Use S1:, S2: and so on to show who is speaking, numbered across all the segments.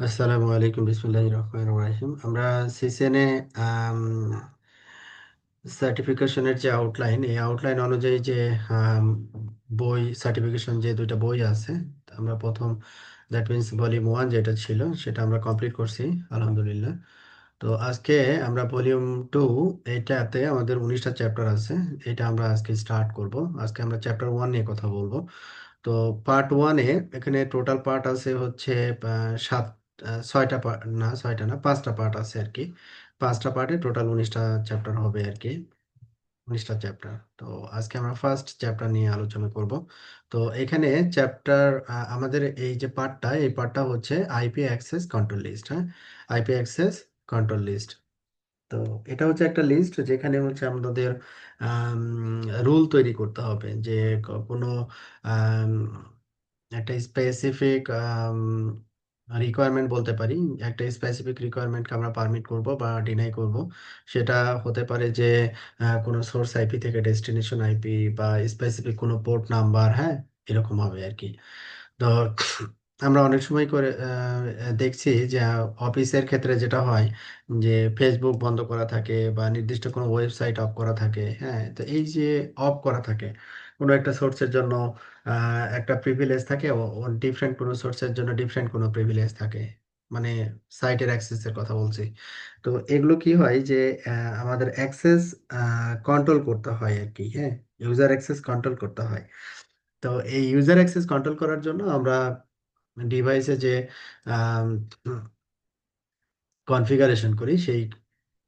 S1: আসসালামু আলাইকুম, বিসমিল্লাহির রহমানির রহিম। আমরা সিসিএনে সার্টিফিকেশনের যে আউটলাইন, এই আউটলাইন অনুযায়ী যে আম, বই সার্টিফিকেশন যে দুইটা বই আছে, আমরা প্রথম দ্যাট মিনস ভলিউম 1 যেটা ছিল সেটা আমরা কমপ্লিট করছি আলহামদুলিল্লাহ। তো আজকে আমরা ভলিউম 2, এইটাতে আমাদের 19টা চ্যাপ্টার আছে। এটা আমরা আজকে স্টার্ট করব। আজকে আমরা চ্যাপ্টার 1 নিয়ে কথা বলবো। তো পার্ট 1-এ এখানে টোটাল পার্ট আছে হচ্ছে সাত, ছয়টা পার্ট, না ছয়টা না, 5টা পার্ট আছে আর কি। 5টা পার্টে টোটাল 19টা চ্যাপ্টার হবে আর কি। 19টা চ্যাপ্টার। তো আজকে আমরা ফার্স্ট চ্যাপ্টার নিয়ে আলোচনা করব। তো এখানে চ্যাপ্টার, আমাদের এই যে পার্টটা, এই পার্টটা হচ্ছে আইপি অ্যাক্সেস কন্ট্রোল লিস্ট। হ্যাঁ, আইপি অ্যাক্সেস কন্ট্রোল লিস্ট। তো এটা হচ্ছে একটা লিস্ট যেখানে হচ্ছে আমাদের রুল তৈরি করতে হবে যে কোনো আম, একটা স্পেসিফিক রিকোয়ারমেন্ট বলতে পারি। একটা স্পেসিফিক রিকোয়ারমেন্টকে আমরা পারমিট করব বা ডিনাই করব। সেটা হতে পারে যে কোনো সোর্স আইপি থেকে ডেস্টিনেশন আইপি, বা স্পেসিফিক কোনো পোর্ট নাম্বার। হ্যাঁ, এরকম হবে আর কি। তো আমরা অনেক সময় করে দেখছি যে অফিসের ক্ষেত্রে যেটা হয় যে ফেসবুক বন্ধ করা থাকে বা নির্দিষ্ট কোনো ওয়েবসাইট অফ করা থাকে। হ্যাঁ, তো এই যে অফ করা থাকে কোনো একটা সোর্সের জন্য, একটা প্রিভিলেজ থাকে, ও ডিফারেন্ট কোনো সোর্সের জন্য ডিফারেন্ট কোনো প্রিভিলেজ থাকে, মানে সাইটের অ্যাক্সেসের কথা বলছি। তো এগুলো কি হয় যে আমাদের অ্যাক্সেস কন্ট্রোল করতে হয় আর কি। হ্যাঁ, ইউজার অ্যাক্সেস কন্ট্রোল করতে হয়। তো এই ইউজার অ্যাক্সেস কন্ট্রোল করার জন্য আমরা ডিভাইসে যে কনফিগারেশন করি, সেই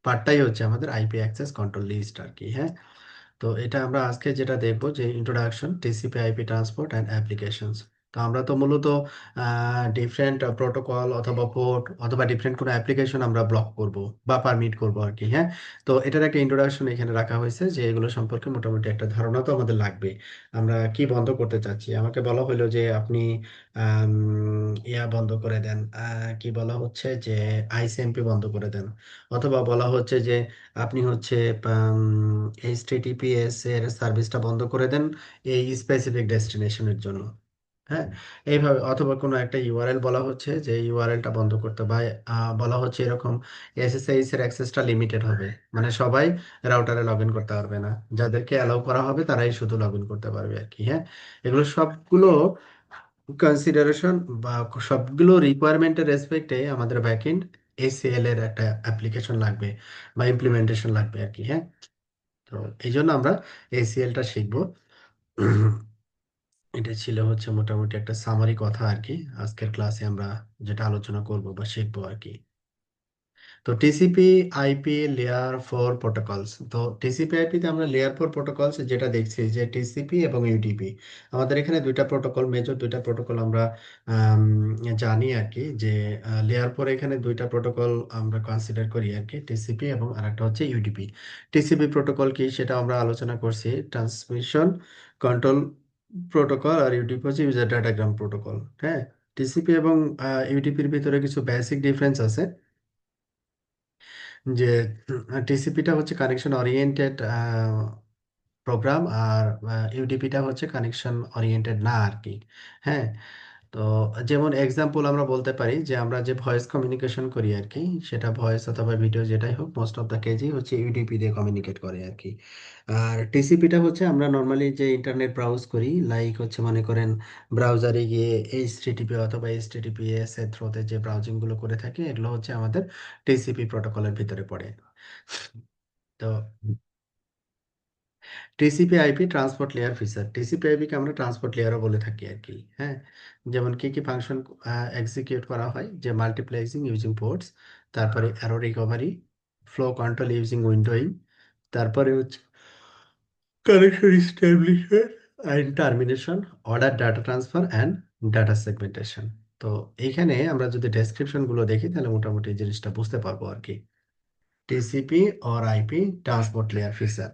S1: পার্টটাই হচ্ছে আমাদের আইপি অ্যাক্সেস কন্ট্রোল লিস্ট আর কি। হ্যাঁ, তো এটা আমরা আজকে যেটা দেখবো যে introduction TCP IP transport and applications. তো আমরা তো মূলত ডিফারেন্ট প্রোটোকল অথবা পোর্ট অথবা ডিফারেন্ট কোনো অ্যাপ্লিকেশন আমরা ব্লক করব বা পারমিট করব আর কি। হ্যাঁ, তো এটার একটা ইন্ট্রোডাকশন এখানে রাখা হয়েছে যে এগুলো সম্পর্কে মোটামুটি একটা ধারণা তো আমাদের লাগবে। আমরা কি বন্ধ করতে চাচ্ছি, আমাকে বলা হলো যে আপনি ইয়া বন্ধ করে দেন, কি বলা হচ্ছে যে আইসিএমপি বন্ধ করে দেন, অথবা বলা হচ্ছে যে আপনি হচ্ছে এইচটিটিপিএস এর সার্ভিসটা বন্ধ করে দেন এই স্পেসিফিক ডেস্টিনেশনের জন্য। হ্যাঁ, এইভাবে, অথবা কোনো একটা ইউআরএল বলা হচ্ছে যে ইউআরএলটা বন্ধ করতে, বা বলা হচ্ছে এরকম এসএসএইচ এর অ্যাক্সেসটা লিমিটেড হবে, মানে সবাই রাউটারে লগ ইন করতে পারবে না, যাদেরকে অ্যালাউ করা হবে তারাই শুধু লগ ইন করতে পারবে আর কি। হ্যাঁ, এগুলো সবগুলো কনসিডারেশন বা সবগুলো রিকোয়ারমেন্টের রেসপেক্টে আমাদের ব্যাকএন্ড এসিএল এর একটা অ্যাপ্লিকেশন লাগবে বা ইমপ্লিমেন্টেশন লাগবে আর কি। হ্যাঁ, তো এই জন্য আমরা এসিএলটা শিখবো। এটা ছিল হচ্ছে মোটামুটি একটা সামারি কথা আর কি। আজকের ক্লাসে আমরা যেটা আলোচনা করব বা শিখবো আর কি। তো টিসিপি আইপি লেয়ার 4 প্রোটোকলস। তো টিসিপি আইপি তে আমরা লেয়ার 4 প্রোটোকলস যেটা দেখছি যে টিসিপি এবং ইউডিপি। আমাদের এখানে দুইটা প্রোটোকল, মেজর দুইটা প্রোটোকল আমরা আম, জানি আর কি। যে লেয়ার 4 এখানে দুইটা প্রোটোকল আমরা কনসিডার করি আর কি, টিসিপি এবং আরেকটা হচ্ছে ইউডিপি। টিসিপি প্রোটোকল কি সেটা আমরা আলোচনা করছি, ট্রান্সমিশন কন্ট্রোল প্রোটোকল। আর ইউডিপি হচ্ছে ইউজার ডাটাগ্রাম প্রোটোকল। হ্যাঁ, টিসিপি এবং ইউডিপির ভিতরে কিছু বেসিক ডিফারেন্স আছে। যে টিসিপিটা হচ্ছে কানেকশন ওরিয়েন্টেড প্রোগ্রাম, আর ইউডিপিটা হচ্ছে কানেকশন ওরিয়েন্টেড না আর কি। হ্যাঁ, তো যেমন এক্সাম্পল আমরা বলতে পারি যে আমরা যে ভয়েস কমিউনিকেশন করি আর কি, সেটা ভয়েস অথবা ভিডিও যেটাই হোক, মোস্ট অফ দ্য কেজই হচ্ছে ইউডিপি দিয়ে কমিউনিকেট করে আর কি। আর টিসিপিটা হচ্ছে আমরা নর্মালি যে ইন্টারনেট ব্রাউজ করি, লাইক হচ্ছে মনে করেন ব্রাউজারে গিয়ে এইচটিটিপি অথবা এইচটিটিপিএস এর থ্রুতে যে ব্রাউজিং গুলো করে থাকি, এগুলো হচ্ছে আমাদের টিসিপি প্রোটোকলের ভিতরে পড়ে। তো TCP IP transport layer feature, TCP IP কে আমরা ট্রান্সপোর্ট লেয়ারও বলে থাকি আর কি। হ্যাঁ, যেমন কি কি ফাংশন এক্সিকিউট করা হয়, যে মাল্টিপ্লেক্সিং ইউজিং পোর্টস, তারপরে error recovery, flow control using windowing, তারপরে হচ্ছে connection establishment and termination, order data transfer and data segmentation. তো এইখানে আমরা যদি ডেসক্রিপশন গুলো দেখি তাহলে মোটামুটি এই জিনিসটা বুঝতে পারবো আর কি। TCP or IP transport layer feature,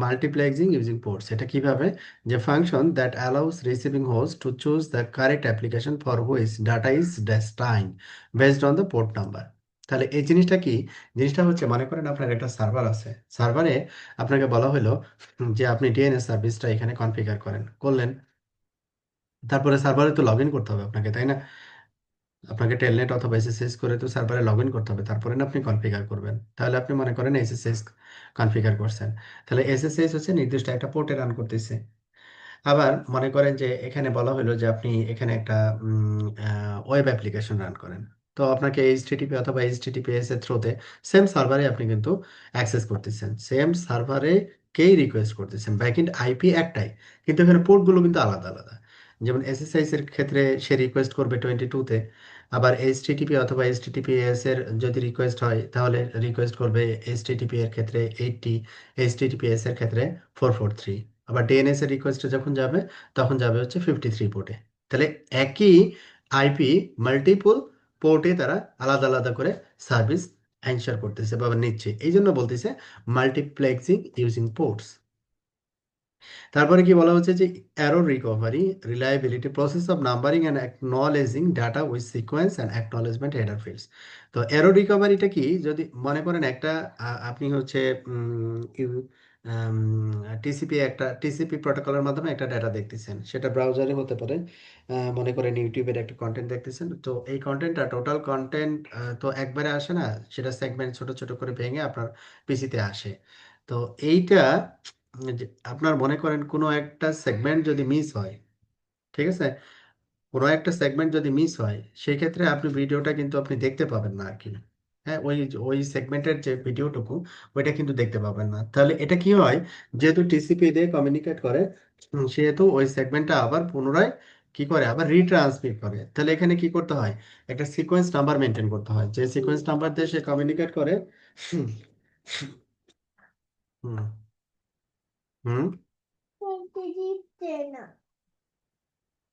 S1: multiplexing using ports, এটা কিভাবে, যে function that allows receiving host to choose the correct application for which data is ডেস্টাইন based on the port number. তাহলে এই জিনিসটা কি, জিনিসটা হচ্ছে মনে করেন আপনার একটা সার্ভার আছে, সার্ভারে আপনাকে বলা হলো যে আপনি ডিএনএস সার্ভিসটা এখানে কনফিগার করলেন, তারপরে সার্ভারে তো লগ ইন করতে হবে আপনাকে, তাই না? আপনাকে টেলনেট অথবা এসএসএস করে তো সার্ভারে লগ ইন করতে হবে, তারপরে না আপনি কনফিগার করবেন। তাহলে আপনি মনে করেন এসএসএস কনফিগার করছেন, তাহলে এসএসএস হচ্ছে নির্দিষ্ট একটা পোর্টে রান করতেছে। আবার মনে করেন যে এখানে বলা হলো যে আপনি এখানে একটা ওয়েব অ্যাপ্লিকেশন রান করেন, তো আপনাকে এইচটিটিপি অথবা এইচটিটিপিএস এর থ্রুতে সেম সার্ভারে আপনি কিন্তু অ্যাক্সেস করতেছেন, সেম সার্ভারে কেই রিকোয়েস্ট করতেছেন, ব্যাকএন্ড আইপি একটাই, কিন্তু এখানে পোর্টগুলো কিন্তু আলাদা আলাদা। যেমন এসএসআইএস এর ক্ষেত্রে সে রিকোয়েস্ট করবে 22-তে, আবার এইচটিটিপি অথবা এইচটিটিপিএস এর যদি রিকোয়েস্ট হয় তাহলে রিকোয়েস্ট করবে এইচটিটিপি এর ক্ষেত্রে 80, এইচটিটিপিএস এর ক্ষেত্রে 443। আবার ডিএনএস এর রিকোয়েস্টে যখন যাবে তখন যাবে হচ্ছে 53 পোর্টে। তাহলে একই আইপি মাল্টিপল পোর্টে তারা আলাদা আলাদা করে সার্ভিস এনশিওর করতেছে বা নিচ্ছে, এই জন্য বলতেছে মাল্টিপ্লেক্সিং ইউজিং পোর্টস। তারপরে কি বলা হচ্ছে যে error recovery, reliability, process of numbering and acknowledging data with sequence and acknowledgement header fields. তো এরর রিকভারিটা কি, যদি মনে করেন একটা আপনি হচ্ছে টিসিপি, একটা টিসিপি প্রোটোকলের মাধ্যমে একটা ডাটা দেখতেছেন, সেটা ব্রাউজারে হতে পারে, মনে করেন ইউটিউবের একটা কন্টেন্ট দেখতেছেন, তো এই কন্টেন্টটা টোটাল কন্টেন্ট তো একবারে আসে না, সেটা সেগমেন্ট ছোট ছোট করে ভেঙে আপনার পিসিতে আসে। তো এইটা যে আপনার মনে করেন কোনো একটা সেগমেন্ট যদি মিস হয়, ঠিক আছে, কোনো একটা সেগমেন্ট যদি মিস হয় সেই ক্ষেত্রে আপনি ভিডিওটা কিন্তু আপনি দেখতে পাবেন না আর কি। হ্যাঁ, ওই ওই সেগমেন্টের যে ভিডিওটুকু ওইটা কিন্তু দেখতে পাবেন না। তাহলে এটা কি হয়, যেহেতু টিসিপি দিয়ে কমিউনিকেট করে, সেহেতু ওই সেগমেন্টটা আবার পুনরায় কি করে, আবার রিট্রান্সমিট করে। তাহলে এখানে কি করতে হয়, একটা সিকোয়েন্স নাম্বার মেনটেন করতে হয়, যে সিকোয়েন্স নাম্বার দিয়ে সে কমিউনিকেট করে। হুম হুম হুম।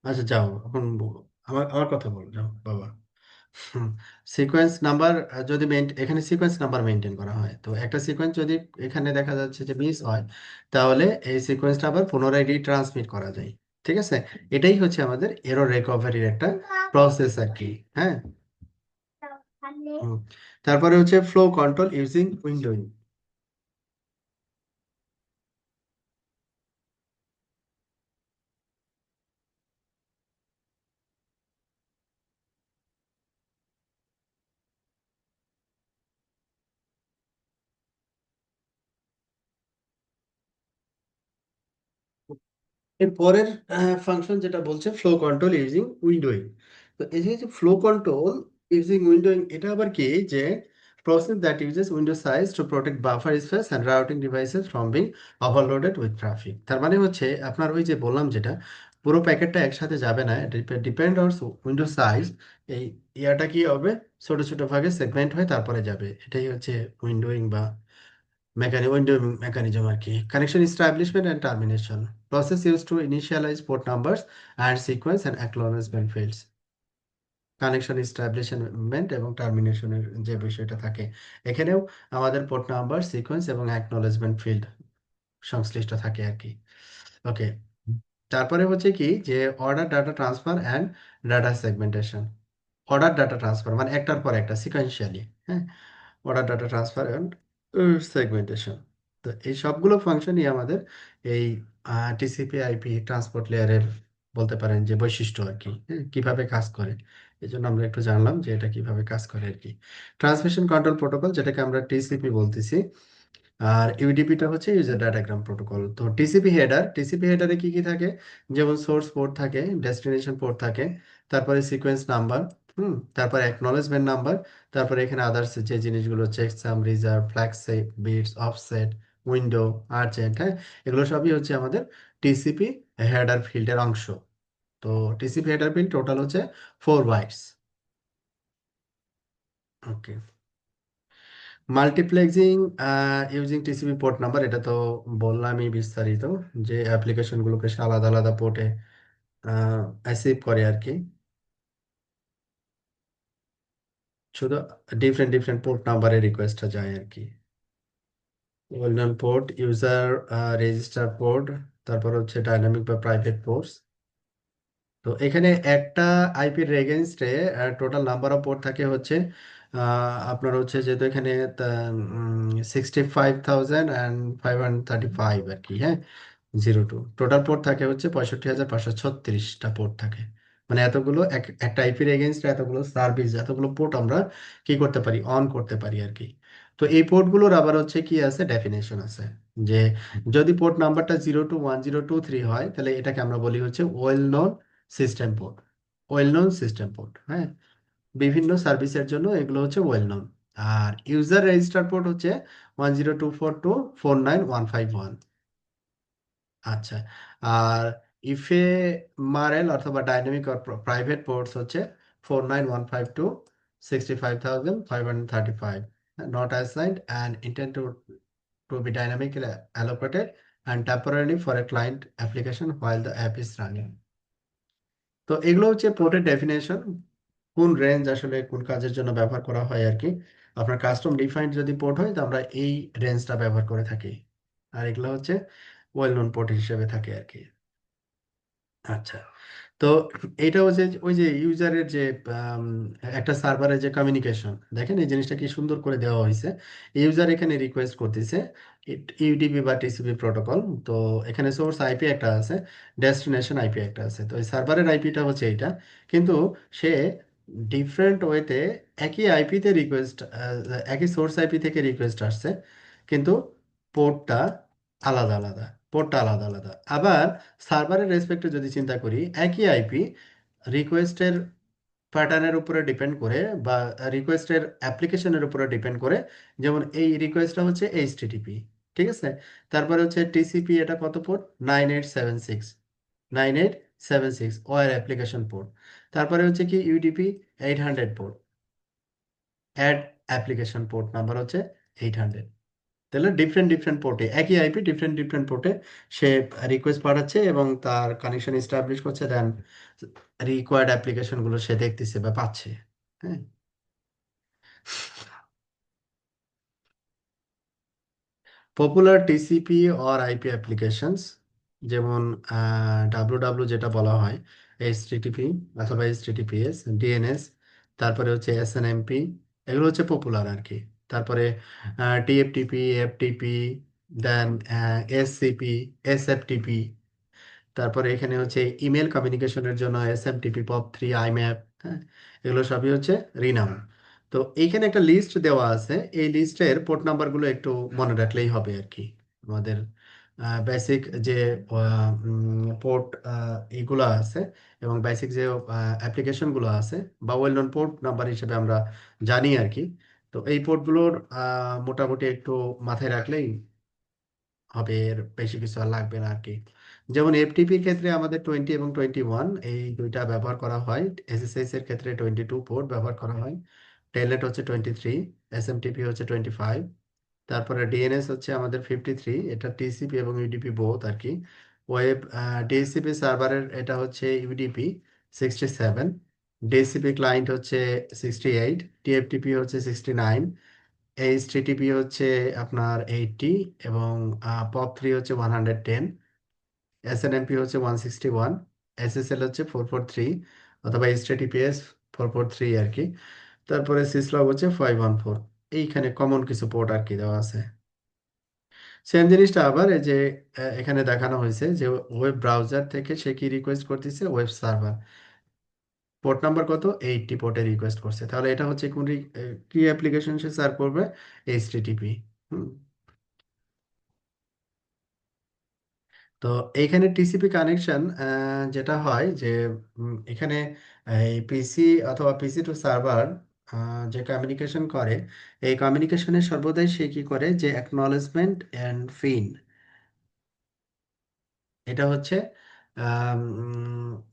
S1: আচ্ছা যাও এখন আমার আমার কথা বলো, যাও বাবা। হুম, সিকোয়েন্স নাম্বার যদি এখানে সিকোয়েন্স নাম্বার মেনটেন করা হয়, তো একটা সিকোয়েন্স যদি এখানে দেখা যাচ্ছে যে মিস হয়, তাহলে এই সিকোয়েন্সটা আবার পুনরায় রিট্রান্সমিট করা যায়। ঠিক আছে, এটাই হচ্ছে আমাদের এরর রিকভারির একটা প্রসেস আর কি। হ্যাঁ। হুম। তারপরে হচ্ছে ফ্লো কন্ট্রোল ইউজিং উইন্ডোইং। এর পরের ফাংশন যেটা বলছে ফ্লো কন্ট্রোল ইউজিং উইন্ডোইং। তো এই যে ফ্লো কন্ট্রোল ইউজিং উইন্ডোইং, এটা আবার কি, যে process that uses window size to protect buffer space and routing devices from being overloaded with traffic. তার মানে হচ্ছে আপনার ওই যে বললাম যেটা, পুরো প্যাকেটটা একসাথে যাবে না, ডিপেন্ড অন উইন্ডো সাইজ। এই ইয়াটা কি হবে, ছোট ছোট ভাগে সেগমেন্ট হয়ে তারপরে যাবে, এটাই হচ্ছে উইন্ডোইং বা উইন্ডো মেকানিজম আর কি। Connection establishment and termination, process use to initialise port numbers and sequence and acknowledgement fields. Connection establishment এবং টার্মিনেশনের যে বিষয়টা থাকে, এখানেও আমাদের পোর্ট নাম্বার, সিকোয়েন্স এবং অ্যাকনলেজমেন্ট ফিল্ড সংশ্লিষ্ট থাকে আর কি। ওকে। তারপরে হচ্ছে কি যে order data transfer and data segmentation. Order data transfer মানে একটার পর একটা সিকোয়েন্সিয়ালি। হ্যাঁ, order data transfer and segmentation. তো এই সবগুলো ফাংশনই আমাদের এই টিসিপি আইপি ট্রান্সপোর্ট লেয়ারের বলতে পারেন যে বৈশিষ্ট্য আর কি। হ্যাঁ, কিভাবে কাজ করে, এই জন্য আমরা একটু জানলাম যে এটা কিভাবে কাজ করে আর কি। ট্রান্সমিশন কন্ট্রোল প্রোটোকল, যেটাকে আমরা টিসিপি বলতেছি, আর ইউডিপিটা হচ্ছে ইউজার ডাটাগ্রাম প্রোটোকল। তো টিসিপি হেডারে কি কি থাকে, যেমন সোর্স পোর্ট থাকে, ডেস্টিনেশন পোর্ট থাকে, তারপরে সিকোয়েন্স নাম্বার, তারপরে অ্যাকনলেজমেন্ট নাম্বার, তারপরে এখানে আদার্স যে জিনিসগুলো checksum, reserve, flag save, bits, offset, window, urgent. হ্যাঁ, এগুলো সবই হচ্ছে আমাদের টিসিপি হেডার ফিল্ডের অংশ। তো টিসিপি হেডার ফিল্ড টোটাল হচ্ছে 4 bytes. Okay. Multiplexing using TCP port number, এটা তো বললামই বিস্তারিত, যে অ্যাপ্লিকেশনগুলোকে সে আলাদা আলাদা পোর্টে অ্যাসিভ করে আর কি। শুধু ডিফারেন্ট ডিফারেন্ট পোর্ট নাম্বারের রিকোয়েস্টটা যায় আর কি। Well known port, user register port, তারপর হচ্ছে ডাইনামিক বা প্রাইভেট পোর্টস। তো এখানে একটা আইপির এগেনস্টে টোটাল নাম্বার অফ পোর্ট থাকে হচ্ছে আপনার হচ্ছে, যেহেতু এখানে 65,535 আর কি। হ্যাঁ, 02 টোটাল পোর্ট থাকে হচ্ছে 65,536টা পোর্ট থাকে। মানে এতগুলো একটা আইপির এগেনস্ট এতগুলো সার্ভিস, এতগুলো পোর্ট আমরা কি করতে পারি, অন করতে পারি আর কি। তো এই পোর্টগুলোর আবার হচ্ছে কি আছে, ডেফিনেশন আছে, যে যদি পোর্ট নাম্বারটা 0 to 10 2 3 হয়, তাহলে এটাকে আমরা বলি হচ্ছে well known system port. Well known system port, হ্যাঁ। বিভিন্ন সার্ভিসের জন্য এগুলো হচ্ছে ওয়েল নোন। আর ইউজার রেজিস্টার পোর্ট হচ্ছে 1024249151। আচ্ছা। আর ইফে মারেল অথবা ডাইনামিক প্রাইভেট পোর্টস হচ্ছে 49152 65,535, not assigned and intend to be dynamically allocated and temporarily for a client application while the app is running। তো এগুলো হচ্ছে পোর্টের ডেফিনেশন, কোন রেঞ্জ আসলে কোন কাজের জন্য ব্যবহার করা হয় আর কি। আপনার কাস্টম ডিফাইন্ড যদি পোর্ট হয়, তো আমরা এই রেঞ্জটা ব্যবহার করে থাকি। আর এগুলো হচ্ছে ওয়েল নোন পোর্ট হিসেবে থাকে আর কি। আচ্ছা। তো এটা হচ্ছে ওই যে ইউজারের যে আম, একটা সার্ভারের যে কমিউনিকেশন, দেখেন এই জিনিসটা কি সুন্দর করে দেওয়া হয়েছে। ইউজার এখানে রিকোয়েস্ট করতেছে ইউডিপি বা টিসিপি প্রোটোকল। তো এখানে সোর্স আইপি একটা আছে, ডেস্টিনেশন আইপি একটা আছে। তো এই সার্ভারের আইপিটা হচ্ছে এইটা, কিন্তু সে ডিফারেন্ট ওয়েতে একই আইপিতে রিকোয়েস্ট, একই সোর্স আইপি থেকে রিকোয়েস্ট আসছে, কিন্তু পোর্টটা আলাদা আলাদা, পোর্টটা আলাদা আলাদা। আবার সার্ভারের রেসপেক্টে যদি চিন্তা করি, একই আইপি রিকোয়েস্টের প্যাটার্নের উপরে ডিপেন্ড করে বা রিকোয়েস্টের অ্যাপ্লিকেশনের উপরে ডিপেন্ড করে। যেমন এই রিকোয়েস্টটা হচ্ছে এইচটিটিপি, ঠিক আছে। তারপরে হচ্ছে টিসিপি, এটা কত পোর্ট, 9876, 9876 ওয়ার অ্যাপ্লিকেশন পোর্ট। তারপরে হচ্ছে কি UDP 800 port, add application port number হচ্ছে 800। তাহলে ডিফারেন্ট ডিফারেন্ট পোর্টে একই আইপি ডিফারেন্ট ডিফারেন্ট পোর্টে সে রিকোয়েস্ট পাঠাচ্ছে এবং তার কানেকশন এস্টাবলিশ করছে, দেন রিকোয়ার্ড অ্যাপ্লিকেশনগুলো সে দেখতেছে বা পাচ্ছে। হ্যাঁ। Popular TCP or IP applications, যেমন ডাব্লু যেটা বলা হয়, এইচটিটিপি অথবা এইচটিটিপিএস, ডিএনএস, তারপরে হচ্ছে এসএনএমপি, এগুলো হচ্ছে পপুলার আর কি। তারপরে টিএফটিপি, এফটিপি, দেন এসসিপি, এসএফটিপি। তারপরে এখানে হচ্ছে ইমেল কমিউনিকেশনের জন্য এসএমটিপি, পপ 3, আইম্যাপ, হ্যাঁ, এগুলো সবই হচ্ছে রিনাম। তো এইখানে একটা লিস্ট দেওয়া আছে, এই লিস্টের পোর্ট নাম্বারগুলো একটু মনে রাখলেই হবে আর কি। আমাদের বেসিক যে পোর্ট এইগুলো আছে এবং বেসিক যে অ্যাপ্লিকেশনগুলো আছে বা ওয়েল নোন পোর্ট নাম্বার হিসেবে আমরা জানি আর কি। তো এই পোর্টগুলোর মোটামুটি একটু মাথায় রাখলেই হবে, এর বেশি কিছু আর লাগবে না আর কি। যেমন এফটিপির ক্ষেত্রে আমাদের 20 এবং 21 এই দুইটা ব্যবহার করা হয়। এসএসএস এর ক্ষেত্রে 22 পোর্ট ব্যবহার করা হয়। টেলনেট হচ্ছে 23, এসএমটিপি হচ্ছে 25, তারপরে ডিএনএস হচ্ছে আমাদের 53, এটা টিসিপি এবং ইউডিপি বোথ আর কি। ওয়েব ডিএসসিপি সার্ভারের এটা হচ্ছে ইউডিপি 67, ডিএসসিপি ক্লায়েন্ট হচ্ছে 68, টিএফটিপি হচ্ছে 69, এইচটিটিপি হচ্ছে আপনার 80, এবং পপ 3 হচ্ছে 110, এসএনএমপি হচ্ছে 161, এসএসএল হচ্ছে 443, অথবা এইচটিটিপিএস 443 আর কি। তারপরে সিসলগ হচ্ছে 514। এইখানে কমন কিছু পোর্ট আর কি দেওয়া আছে। সেম জিনিসটা আবার এই যে এখানে দেখানো হয়েছে যে ওয়েব ব্রাউজার থেকে সে কি রিকোয়েস্ট করতেছে, ওয়েব সার্ভার পোর্ট নাম্বার কত, 80 পোর্টে রিকোয়েস্ট করছে। তাহলে এটা হচ্ছে কোন কি অ্যাপ্লিকেশন সে সার্ভ করবে, এইচটিটিপি। তো এইখানে টিসিপি কানেকশন যেটা হয় যে এখানে এই পিসি অথবা পিসি টু সার্ভার যে কমিউনিকেশন করে, এই কমিউনিকেশনের সর্বদাই সে কি করে, যে অ্যাকনলেজমেন্ট অ্যান্ড ফিন, এটা হচ্ছে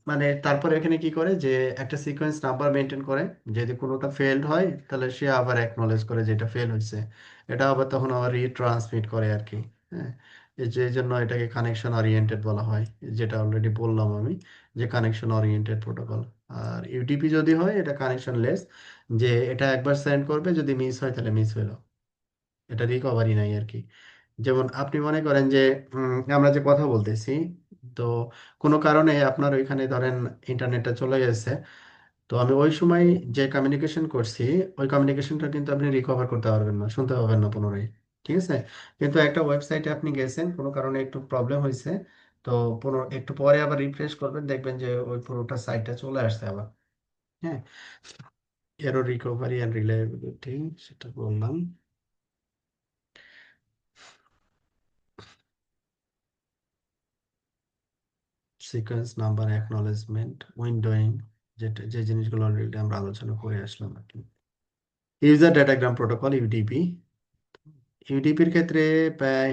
S1: মানে তারপরে এখানে কি করে, যে একটা সিকোয়েন্স নাম্বার মেনটেন করে। যদি কোনোটা ফেলড হয়, তাহলে সে আবার অ্যাকনলেজ করে যে এটা ফেল হয়েছে, এটা আবার তখন আবার রিট্রান্সমিট করে আর কি। হ্যাঁ। এই জন্য এটাকে কানেকশন ওরিয়েন্টেড বলা হয়, যেটা অলরেডি বললাম আমি, যে কানেকশন ওরিয়েন্টেড প্রোটোকল। আর ইউটিপি যদি হয়, এটা কানেকশন লেস, যে এটা একবার সেন্ড করবে, যদি মিস হয় তাহলে মিস হলো, এটা রিকভারি নাই আর কি। যেমন আপনি মনে করেন যে আমরা যে কথা বলতেছি, তো কোনো কারণে আপনার ওইখানে ধরেন ইন্টারনেটটা চলে গেছে, তো আমি ওই সময় যে কমিউনিকেশন করছি, ওই কমিউনিকেশনটা কিন্তু আপনি রিকভার করতে পারবেন না, শুনতে পাবেন না পুনরায়। ঠিক আছে। কিন্তু একটা ওয়েবসাইটে আপনি গেছেন, কোনো কারণে একটু প্রবলেম হয়েছে, তো একটু পরে আবার রিফ্রেশ করবেন, দেখবেন যে ওই পুরোটা সাইটটা চলে আসছে আবার। হ্যাঁ, এরর রিকভারি অ্যান্ড রিলায়েবিলিটি সেটা বললাম। সিকোয়েন্স নাম্বার, অ্যাকনলেজমেন্ট, উইন্ডোয়িং, যেটা যে জিনিসগুলো অলরেডি আমরা আলোচনা করে আসলাম আর কি। User datagram protocol, UDP. ইউডিপির ক্ষেত্রে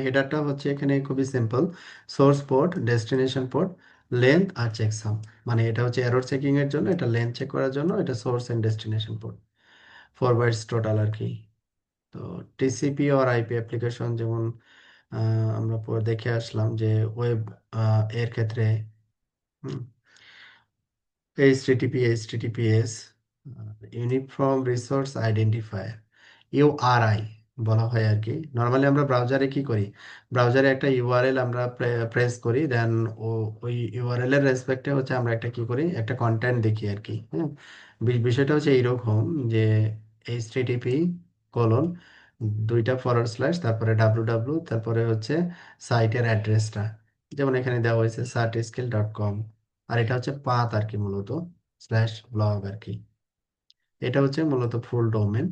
S1: হেডারটা হচ্ছে এখানে খুবই simple: source port, destination port, length আর চেকসাম। মানে এটা হচ্ছে এরর চেকিং এর জন্য, এটা লেন্থ চেক করার জন্য, এটা source and destination port, 4 bytes total আর কি। তো টিসিপি আর আইপি অ্যাপ্লিকেশন, যেমন আমরা পরে দেখে আসলাম যে ওয়েব এর ক্ষেত্রে HTTP, HTTPS, uniform resource identifier, URI বলা হয় আর কি। নর্মালি আমরা ব্রাউজারে কি করি, ব্রাউজারে একটা ইউআরএল আমরা প্রেস করি, দেন ওই ইউআরএল এর রেসপেক্টে হচ্ছে আমরা একটা কি করি, একটা কন্টেন্ট দেখি আর কি। হ্যাঁ, বিষয়টা হচ্ছে এইরকম যে এইচটিটিপি কোলন, দুইটা ফরওয়ার্ড স্ল্যাশ, তারপরে ডাব্লু ডাব্লু, তারপরে হচ্ছে সাইটের অ্যাড্রেসটা, যেমন এখানে দেওয়া হয়েছে sartskill.com। আর এটা হচ্ছে পাথ আর কি, মূলত স্ল্যাশ ব্লগ আর কি। এটা হচ্ছে মূলত ফুল ডোমেন,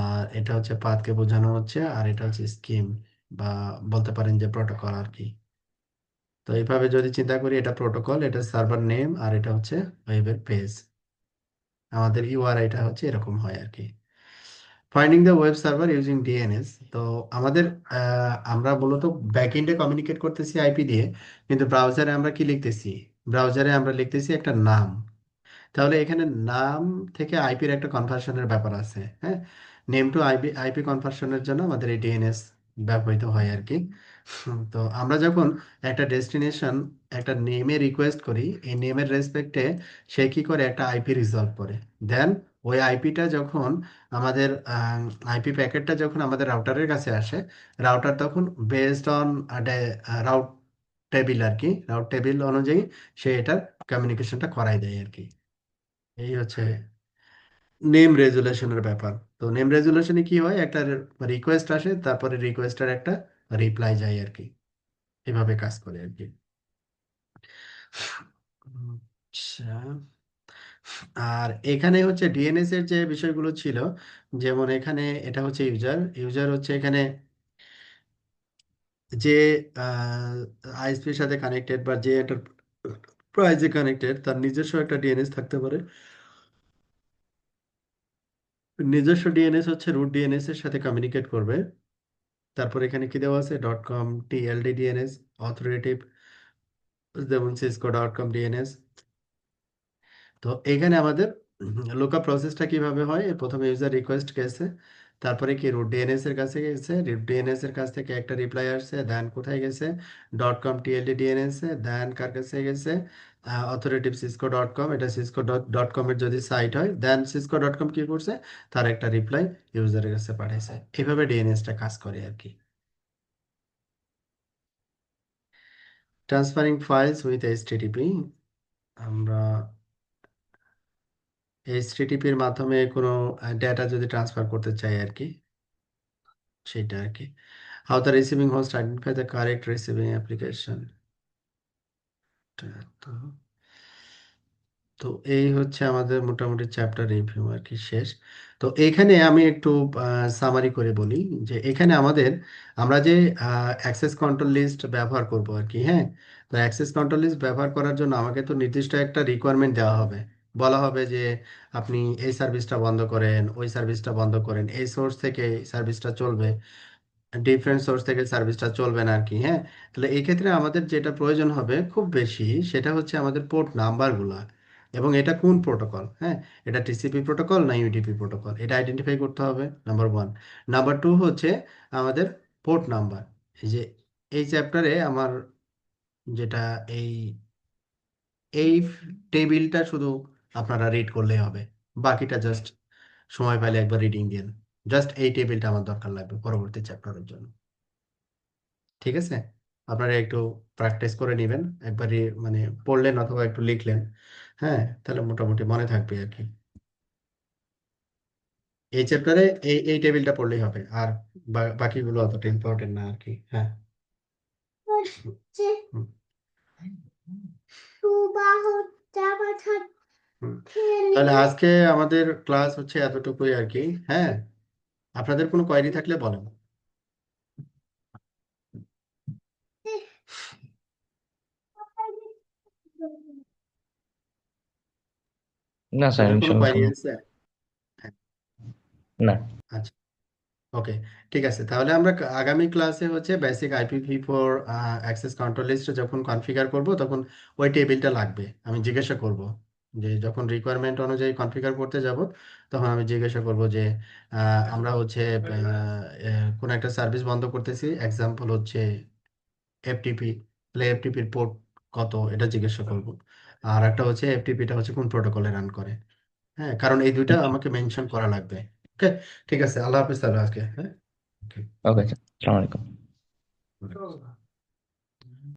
S1: আর এটা হচ্ছে পাথকে বোঝানো হচ্ছে, আর এটা হচ্ছে স্কিম বা বলতে পারেন যে প্রোটোকল আর কি। তো এইভাবে যদি চিন্তা করি, এটা প্রোটোকল, এটা সার্ভার নেম, আর এটা হচ্ছে ওয়েবের পেজ। আমাদের ইউআরআইটা হচ্ছে এরকম হয় আর কি। Finding the web server using DNS. তো আমাদের আমরা মূলত ব্যাকএন্ডে কমিউনিকেট করতেছি আইপি দিয়ে, কিন্তু ব্রাউজারে আমরা কি লিখতেছি, ব্রাউজারে আমরা লিখতেছি একটা নাম। তাহলে এখানে নাম থেকে আইপির একটা কনভার্সনের ব্যাপার আছে। হ্যাঁ, নেম টু আইপি আইপি কনভার্সনের জন্য আমাদের এই ডিএনএস ব্যবহৃত হয় আর কি। তো আমরা যখন একটা ডেস্টিনেশন, একটা নেমে রিকোয়েস্ট করি, এই নেমের রেসপেক্টে সে কি করে, একটা আইপি রিজলভ করে। দেন ওই আইপিটা যখন আমাদের আইপি প্যাকেটটা যখন আমাদের রাউটারের কাছে আসে, রাউটার তখন বেসড অন রাউট টেবিল আর কি, রাউট টেবিল অনুযায়ী সে এটার কমিউনিকেশনটা করাই দেয় আর কি। এই হচ্ছে নেম রেজুলেশনের ব্যাপার। তো নেম রেজুলেশনে কি হয়, একটা রিকোয়েস্ট আসে, তারপরে রিকোয়েস্টের একটা রিপ্লাই যায় আর কি। এভাবে কাজ করে আর কি। আচ্ছা, আর এখানে হচ্ছে ডিএনএস এর যে বিষয়গুলো ছিল, যেমন এখানে এটা হচ্ছে ইউজার, ইউজার হচ্ছে এখানে যে আইএসপির সাথে কানেক্টেড বা যে এন্টারপ্রাইজে কানেক্টেড, তার নিজস্ব একটা ডিএনএস থাকতে পারে। নিজস্ব ডিএনএস হচ্ছে রুট ডিএনএস এর সাথে কমিউনিকেট করবে। তারপর এখানে কি দেওয়া আছে, .com টিএলডি ডিএনএস, অথরিটেটিভ, যেমন cisco.com ডিএনএস। তো এখানে আমাদের লুকআপ প্রসেসটা কিভাবে হয়, প্রথমে ইউজার রিকোয়েস্ট গেছে, তারপরে কি রুট ডিএনএস এর কাছে গেছে, রুট ডিএনএস এর কাছ থেকে একটা রিপ্লাই আসছে, দেন কোথায় গেছে, .com টিএলডি ডিএনএস এ, দেন কার কাছে গেছে, অথরিটেটিভ cisco.com, এটা cisco.com এর যদি সাইট হয়, দেন cisco.com কি করছে, তার একটা রিপ্লাই ইউজারের কাছে পাঠাইছে। এইভাবে ডিএনএসটা কাজ করে আর কি। ট্রান্সফারিং ফাইলস উইথ এইচটিটিপি, আমরা এইচটিটিপির মাধ্যমে কোনো ডেটা যদি ট্রান্সফার করতে চাই আর কি, সেটা আর কি। How the receiving host identify the correct receiving application. তো তো এই হচ্ছে আমাদের মোটামুটি চ্যাপ্টার রিভিউ আর কি, শেষ। তো এখানে আমি একটু সামারি করে বলি যে এখানে আমরা যে অ্যাক্সেস কন্ট্রোল লিস্ট ব্যবহার করব আর কি। হ্যাঁ, তো অ্যাক্সেস কন্ট্রোল লিস্ট ব্যবহার করার জন্য আমাকে তো নির্দিষ্ট একটা রিকোয়ারমেন্ট দেওয়া হবে। বলা হবে যে আপনি এই সার্ভিসটা বন্ধ করেন, ওই সার্ভিসটা বন্ধ করেন, এই সোর্স থেকে এই সার্ভিসটা চলবে, ডিফারেন্ট সোর্স থেকে সার্ভিসটা চলবে না আর কি। হ্যাঁ, তাহলে এই ক্ষেত্রে আমাদের যেটা প্রয়োজন হবে খুব বেশি, সেটা হচ্ছে আমাদের পোর্ট নাম্বারগুলো, এবং এটা কোন প্রোটোকল। হ্যাঁ, এটা টিসিপি প্রোটোকল না ইউডিপি প্রোটোকল, এটা আইডেন্টিফাই করতে হবে, নাম্বার ওয়ান। নাম্বার টু হচ্ছে আমাদের পোর্ট নাম্বার। এই যে এই চ্যাপ্টারে আমার যেটা, এই এই টেবিলটা শুধু আপনারা রিড করলেই হবে, বাকিটা জাস্ট সময় পাইলে একবার রিডিং দিন। জাস্ট এই টেবিলটা আমার দরকার লাগবে পরবর্তী চ্যাপ্টারের জন্য। ঠিক আছে, আপনারা একটু প্র্যাকটিস করে নেবেন একবারই, মানে পড়লেন অথবা একটু লিখলেন। হ্যাঁ, তাহলে মোটামুটি মনে থাকবে আর কি। এই চ্যাপ্টারে এই টেবিলটা পড়লেই হবে, আর বাকিগুলো অতটা ইম্পর্টেন্ট না আর কি। হ্যাঁ। হুম। হুম। তাহলে আজকে আমাদের ক্লাস হচ্ছে এতটুকুই আর কি। হ্যাঁ, আপনাদের কোনো কোয়েরি থাকলে বলেন।
S2: না স্যার,
S1: আপনাদের কোনো
S2: ইনশাল্লাহ
S1: কোয়েরি
S2: সম্ভব।
S1: আছে? হ্যাঁ,
S2: না।
S1: আচ্ছা, ওকে, ঠিক আছে। তাহলে আমরা আগামী ক্লাসে হচ্ছে basic IPv4 access control list যখন কনফিগার করব তখন ওই টেবিলটা লাগবে। আমি জিজ্ঞাসা করব যে যখন রিকোয়ারমেন্ট অনুযায়ী কনফিগার করতে যাব তখন আমি জিজ্ঞাসা করব যে আমরা হচ্ছে কোন একটা সার্ভিস বন্ধ করতেছি, এক্সাম্পল হচ্ছে এফটিপি, তাহলে এফটিপির পোর্ট কত এটা জিজ্ঞাসা করব। আর একটা হচ্ছে এফটিপিটা হচ্ছে কোন প্রোটোকলে রান করে। হ্যাঁ, কারণ এই দুইটা আমাকে মেনশন করা লাগবে। ওকে, ঠিক আছে। আল্লাহ হাফিজ তাহলে আজকে। হ্যাঁ,
S2: ওকে, আসসালামু আলাইকুম।
S1: ওকে।